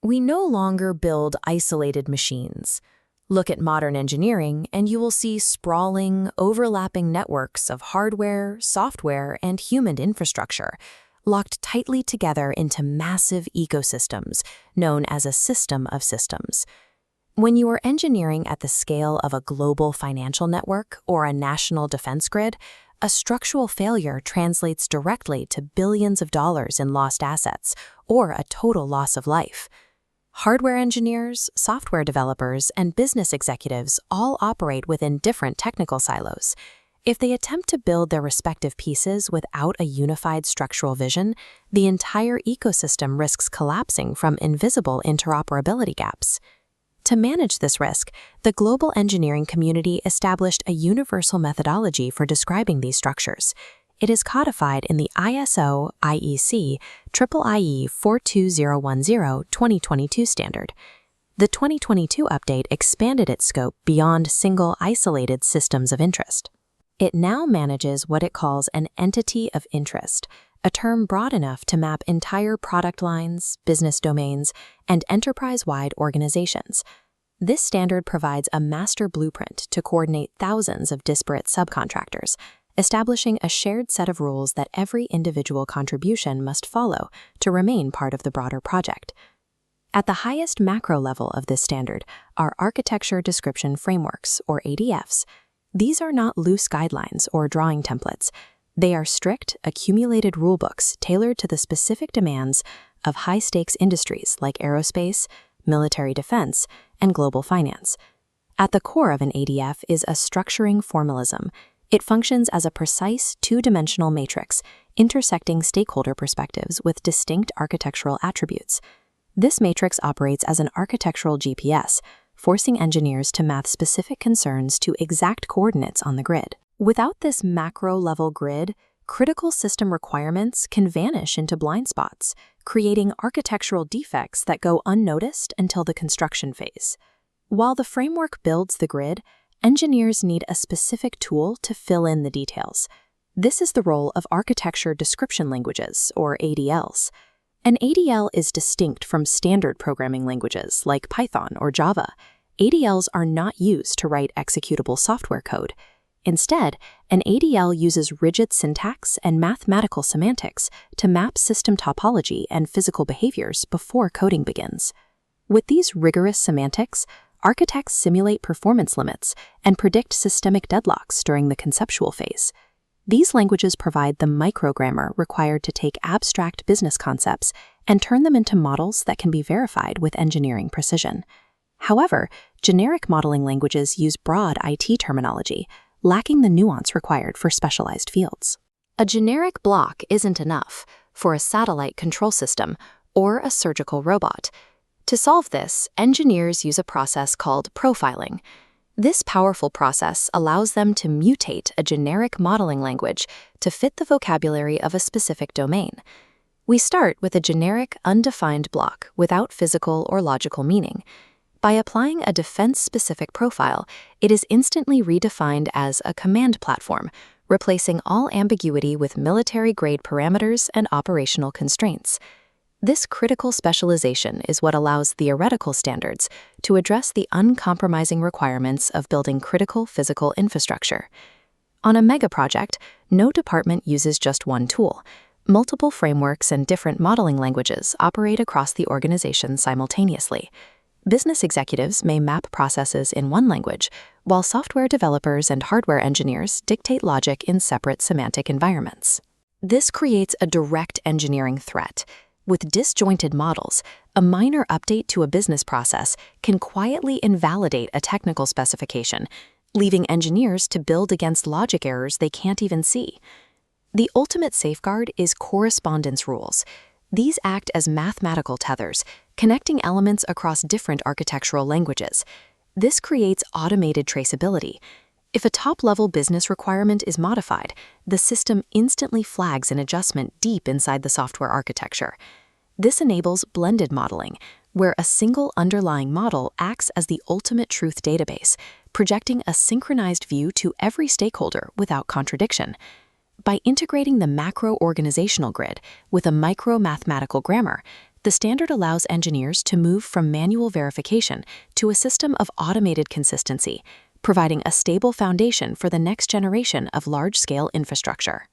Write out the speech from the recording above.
We no longer build isolated machines. Look at modern engineering, and you will see sprawling, overlapping networks of hardware, software, and human infrastructure, locked tightly together into massive ecosystems, known as a system of systems. When you are engineering at the scale of a global financial network or a national defense grid, a structural failure translates directly to billions of dollars in lost assets or a total loss of life. Hardware engineers, software developers, and business executives all operate within different technical silos. If they attempt to build their respective pieces without a unified structural vision, the entire ecosystem risks collapsing from invisible interoperability gaps. To manage this risk, the global engineering community established a universal methodology for describing these structures. It is codified in the ISO IEC IEEE 42010-2022 standard. The 2022 update expanded its scope beyond single isolated systems of interest. It now manages what it calls an entity of interest, a term broad enough to map entire product lines, business domains, and enterprise-wide organizations. This standard provides a master blueprint to coordinate thousands of disparate subcontractors, establishing a shared set of rules that every individual contribution must follow to remain part of the broader project. At the highest macro level of this standard are Architecture Description Frameworks, or ADFs. These are not loose guidelines or drawing templates. They are strict, accumulated rulebooks tailored to the specific demands of high-stakes industries like aerospace, military defense, and global finance. At the core of an ADF is a structuring formalism. It functions as a precise two-dimensional matrix, intersecting stakeholder perspectives with distinct architectural attributes. This matrix operates as an architectural GPS, forcing engineers to map specific concerns to exact coordinates on the grid. Without this macro-level grid, critical system requirements can vanish into blind spots, creating architectural defects that go unnoticed until the construction phase. While the framework builds the grid, engineers need a specific tool to fill in the details. This is the role of architecture description languages, or ADLs. An ADL is distinct from standard programming languages like Python or Java. ADLs are not used to write executable software code. Instead, an ADL uses rigid syntax and mathematical semantics to map system topology and physical behaviors before coding begins. With these rigorous semantics, architects simulate performance limits and predict systemic deadlocks during the conceptual phase. These languages provide the microgrammar required to take abstract business concepts and turn them into models that can be verified with engineering precision. However, generic modeling languages use broad IT terminology, lacking the nuance required for specialized fields. A generic block isn't enough for a satellite control system or a surgical robot. To solve this, engineers use a process called profiling. This powerful process allows them to mutate a generic modeling language to fit the vocabulary of a specific domain. We start with a generic, undefined block without physical or logical meaning. By applying a defense-specific profile, it is instantly redefined as a command platform, replacing all ambiguity with military-grade parameters and operational constraints. This critical specialization is what allows theoretical standards to address the uncompromising requirements of building critical physical infrastructure. On a mega project, no department uses just one tool. Multiple frameworks and different modeling languages operate across the organization simultaneously. Business executives may map processes in one language, while software developers and hardware engineers dictate logic in separate semantic environments. This creates a direct engineering threat. With disjointed models, a minor update to a business process can quietly invalidate a technical specification, leaving engineers to build against logic errors they can't even see. The ultimate safeguard is correspondence rules. These act as mathematical tethers, connecting elements across different architectural languages. This creates automated traceability. If a top-level business requirement is modified, the system instantly flags an adjustment deep inside the software architecture. This enables blended modeling, where a single underlying model acts as the ultimate truth database, projecting a synchronized view to every stakeholder without contradiction. By integrating the macro organizational grid with a micro-mathematical grammar, The standard allows engineers to move from manual verification to a system of automated consistency, providing a stable foundation for the next generation of large-scale infrastructure.